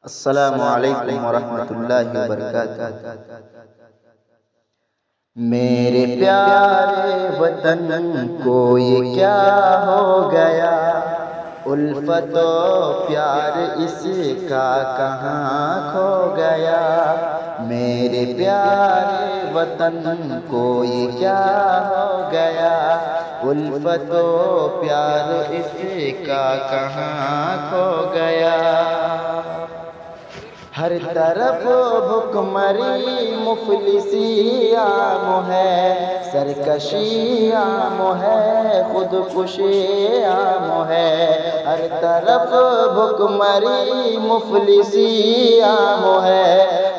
السلام علیکم ورحمۃ اللہ وبرکاتہ۔ میرے پیارے وطن کو یہ کیا ہو گیا، الفت و پیار اس کا کہاں کھو گیا۔ میرے پیارے وطن کو یہ کیا ہو گیا، الفت و پیار اس کا کہاں کھو گیا۔ ہر طرف بھکمری مفلسی عام ہے، سرکشی عام ہے، خودکشی عام ہے۔ ہر طرف بھکمری مفلسی عام ہے،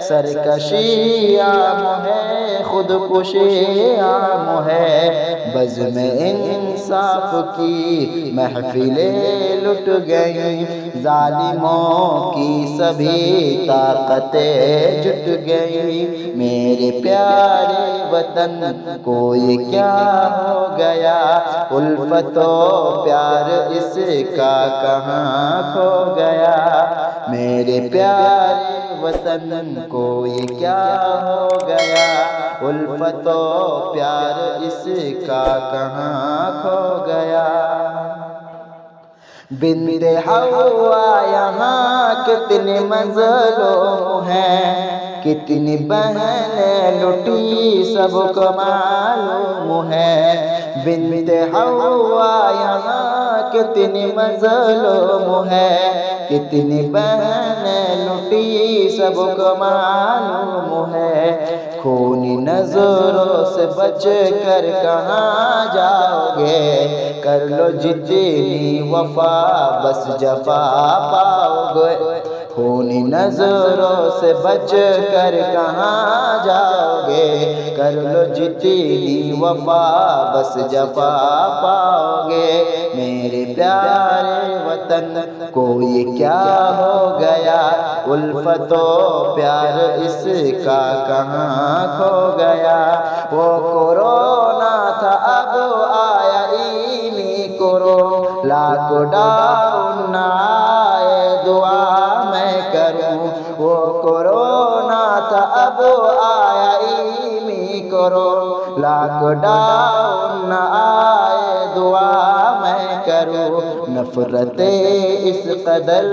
سرکشی عام ہے، خودکشی عام ہے۔ بزم انصاف کی محفلیں لٹ گئیں، ظالموں کی سبھی طاقتیں جٹ گئی۔ میرے پیارے وطن کو یہ کیا ہو گیا، الفت و پیار اس کا کہاں کھو گیا۔ میرے پیارے وطن کو یہ کیا ہو گیا، الفت و پیار اس کا کہاں کھو گیا۔ بنت حوا یہاں کتنے مظلوم ہیں، کتنی بہنیں لٹی سب کو معلوم ہے۔ بنت حوا یہاں کتنی مظلوم ہے، کتنی بہنیں لٹی سب کو معلوم ہے۔ خونی نظروں سے بچ کر کہاں جاؤ گے، کر لو جتنی وفا بس جفا پاؤ گے۔ خونی نظروں سے بچ کر کہاں جاؤ گے، کر لو جتنی وفا بس جفا پاؤ گے۔ میرے پیارے وطن کو یہ کیا ہو گیا، الفت و پیار اس کا کہاں کھو گیا۔ وہ کورونا تھا اب آیا لاک ڈاؤن نہ آئے دعا میں کروں۔ وہ کورونا تھا اب آیا لاک ڈاؤن نہ آئے دعا میں کروں۔ نفرتیں اس قدر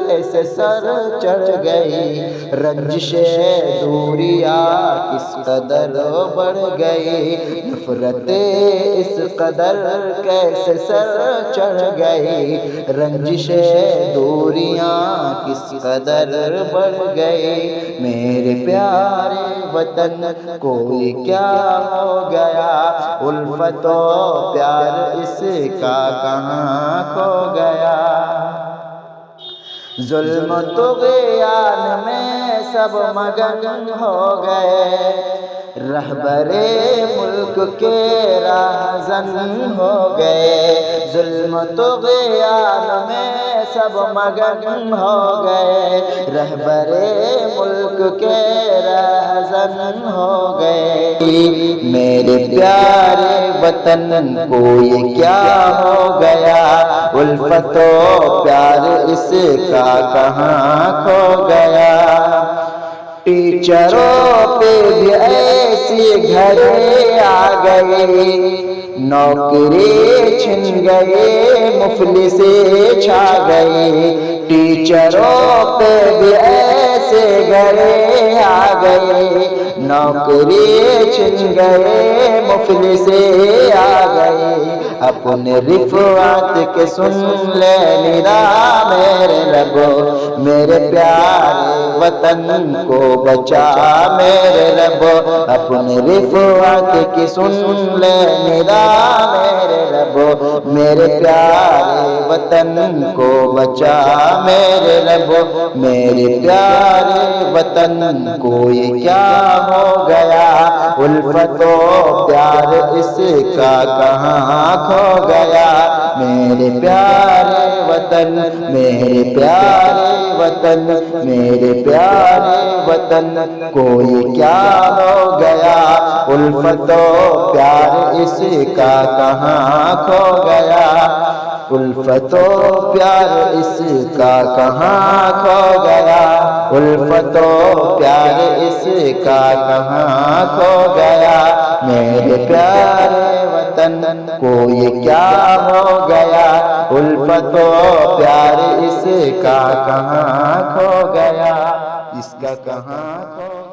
کیسے سر چڑھ گئی، رنجشیں دوریاں کس قدر بڑھ گئی۔ نفرتیں اس قدر کیسے سر چڑھ گئی، رنجشیں دوریاں کس قدر بڑھ گئی۔ میرے پیارے وطن کو یہ کیا ہو گیا، الفت و پیار اس کا کہاں کھو گیا۔ ظلم و طغیان میں سب مگن ہو گئے، رہبر ملک کے راہزن ہو گئے۔ ظلم و طغیان میں سب مگن ہو گئے، رہبر ملک کے راہزن ہو گئے۔ میرے پیارے وطن کو یہ کیا ہو گیا، الفت و پیار اس کا کہاں کھو گیا۔ ٹیچروں پہ بھی ایسی گھڑی آ گئی، نوکری چھن گئی، مفلسی چھا گئی۔ ٹیچروں پہ بھی ایسے گھڑی آ گئی، نوکری چھن گئی، مفلسی آ گئی۔ اپنے رفعت کے سن لے ندا میرے رب، میرے پیارے وطن کو بچا میرے رب۔ اپنے رفعت کی سن لے ندا میرے رب، میرے پیارے وطن کو بچا میرے رب۔ میرے پیارے وطن کو یہ کیا ہو گیا، الفت و پیار اس کا کہاں کھو گیا۔ میرے پیارے وطن، میرے پیارے وطن، میرے پیارے وطن کو یہ کیا ہو گیا، الفت و پیار اس کا کہاں کھو گیا۔ الفت و پیار اس کا کہاں کھو گیا۔ الفت و پیار اس کا کہاں کھو گیا، میرے پیارے وطن کو یہ کیا ہو گیا، الفت و پیار اس کا کہاں کھو گیا، اس کا کہاں کھو گیا۔